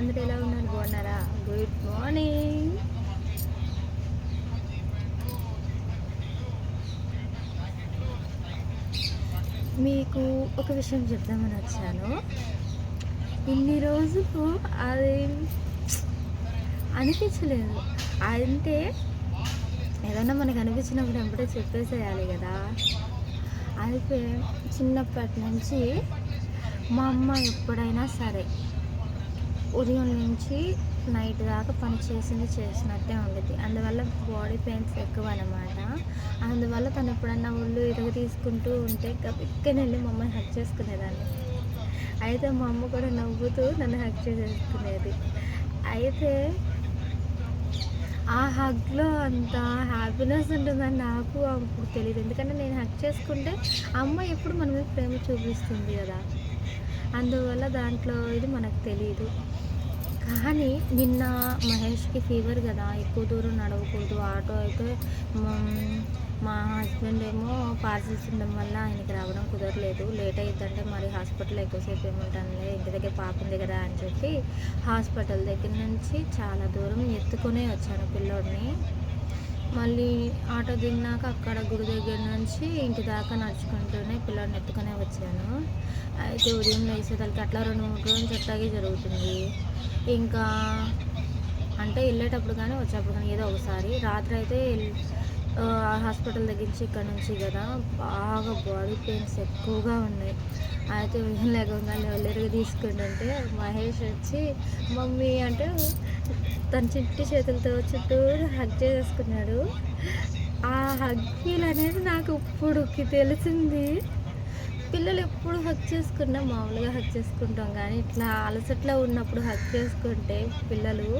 అందరూ ఎలా ఉన్నారు? బాగున్నారా? Good morning. మీకు ఒక విషయం చెప్దామని వచ్చాను. ఇన్ని రోజులు అది అనిపించలేదు. అంటే ఏదన్నా మనకు అనిపించినప్పుడు వెంబడే చెప్పేసేయాలి కదా. అయితే చిన్నప్పటి నుంచి మా అమ్మ ఎప్పుడైనా సరే ఉదయం నుంచి నైట్ దాకా పని చేసినట్టే ఉండేది. అందువల్ల బాడీ పెయిన్స్ ఎక్కువ అనమాట. అందువల్ల తను ఎప్పుడన్నా ఒళ్ళు ఇరగ తీసుకుంటూ ఉంటే గబిక్కనెళ్ళి మా అమ్మని హగ్ చేసుకునేదాన్ని. అయితే మా అమ్మ కూడా నవ్వుతూ నన్ను హగ్ చేసేసుకునేది. అయితే ఆ హగ్లో అంత హ్యాపీనెస్ ఉంటుందని నాకు అప్పుడు తెలియదు. ఎందుకంటే నేను హగ్ చేసుకుంటే అమ్మ ఎప్పుడు మన మీద ప్రేమ చూపిస్తుంది కదా. అందువల్ల దాంట్లో ఇది మనకు తెలియదు. కానీ నిన్న మహేష్కి ఫీవర్ కదా, ఎక్కువ దూరం నడవకూడదు. ఆటో అయితే మా హస్బెండ్ ఏమో పార్సిల్స్ ఉండడం వల్ల ఆయనకి రావడం కుదరలేదు. లేట్ అయిద్దంటే మరి హాస్పిటల్లో ఎక్కువసేపు ఏముంటానులే, ఇంటి దగ్గర పాప ఉంది కదా అని చెప్పి హాస్పిటల్ దగ్గర నుంచి చాలా దూరం ఎత్తుకొనే వచ్చాను పిల్లోడిని. మళ్ళీ ఆటో దిగినాక అక్కడ గుడి దగ్గర నుంచి ఇంటి దాకా నడుచుకుంటూనే పిల్లోడిని ఎత్తుకునే వచ్చాను. అయితే ఉదయం లేచేసరికి అట్లా 2-3 రోజులు అట్లాగే జరుగుతుంది. ఇంకా అంటే వెళ్ళేటప్పుడు కానీ వచ్చేటప్పుడు కానీ ఏదో ఒకసారి. రాత్రి అయితే హాస్పిటల్ దగ్గర నుంచి ఇక్కడ నుంచి కదా బాగా బాడీ పెయిన్స్ ఎక్కువగా ఉన్నాయి. అయితే ఉదయం లేకుండా ఒళ్ళెరుగు తీసుకుంటుంటే మహేష్ వచ్చి మమ్మీ అంటే తన చిట్టి చేతులతో చుట్టూరు హగ్ చేసుకున్నాడు. ఆ హగ్ ఫీల్ అనేది నాకు ఇప్పుడుకి తెలిసింది. పిల్లలు ఎప్పుడు హగ్ చేసుకున్నా మామూలుగా హగ్ చేసుకుంటాం, కానీ ఇట్లా అలసట్లో ఉన్నప్పుడు హగ్ చేసుకుంటే పిల్లలు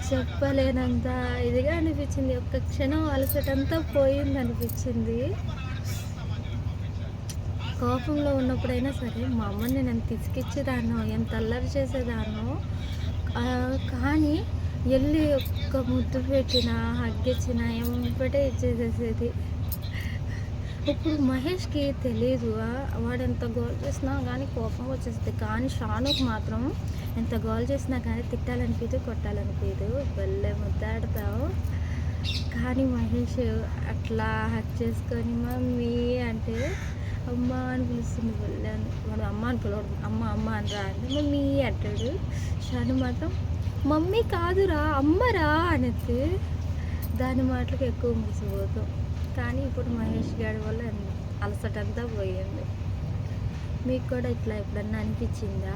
చెప్పలేనంత ఇదిగా అనిపించింది. ఒక్క క్షణం అలసటంతా పోయింది అనిపించింది. కోపంలో ఉన్నప్పుడైనా సరే మా అమ్మని నేను ఎంత ఇసుకిచ్చేదాన్నో, ఎంత అల్లరి చేసేదాన్నో, కానీ వెళ్ళి ఒక్క ముద్దు పెట్టినా హగ్ ఇచ్చినా ఎంబటే ఇచ్చేసేసేది. ఇప్పుడు మహేష్కి తెలియదు, వాడు ఎంత గోల్ చేసినా కానీ కోపం వచ్చేస్తుంది. కానీ షానుకు మాత్రం ఎంత గోల్ చేసినా కానీ తిట్టాలనిపించదు, కొట్టాలనిపించదు. వెళ్ళే ముద్దాడతావు. కానీ మహేష్ అట్లా హక్ చేసుకొని మమ్మీ అంటే అమ్మ అని పిలుస్తుంది. వెళ్ళాను వాడు అమ్మ అని పిలవడు, అమ్మ అమ్మ అని రా అంటే మమ్మీ అంటాడు. షాను మాత్రం మమ్మీ కాదురా అమ్మరా అనేది. దాని మాటలకు ఎక్కువ ముగిసిపోతాం. కానీ ఇప్పుడు మహేష్ గారి వల్ల అలసటంతా పోయింది. మీకు కూడా ఇట్లా ఎప్పుడన్నా అనిపించిందా?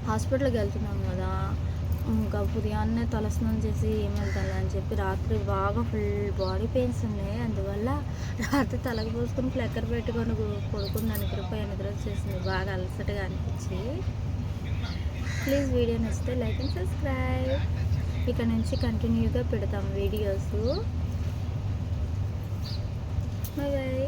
హాస్పిటల్కి వెళ్తున్నాం కదా, ఇంకా ఉదయాన్నే తలస్నానం చేసి ఏం వెళ్తాను అని చెప్పి రాత్రి బాగా ఫుల్ బాడీ పెయిన్స్ ఉన్నాయి. అందువల్ల రాత్రి తలకు పోసుకొని ఫ్లెక్కర్ పెట్టుకొని పడుకుని నిద్ర వచ్చేసింది. బాగా అలసటగా అనిపించి. ప్లీజ్ వీడియో నచ్చితే లైక్ అండ్ సబ్స్క్రైబ్. ఇక్కడ నుంచి కంటిన్యూగా పెడతాం వీడియోస్. Bye bye.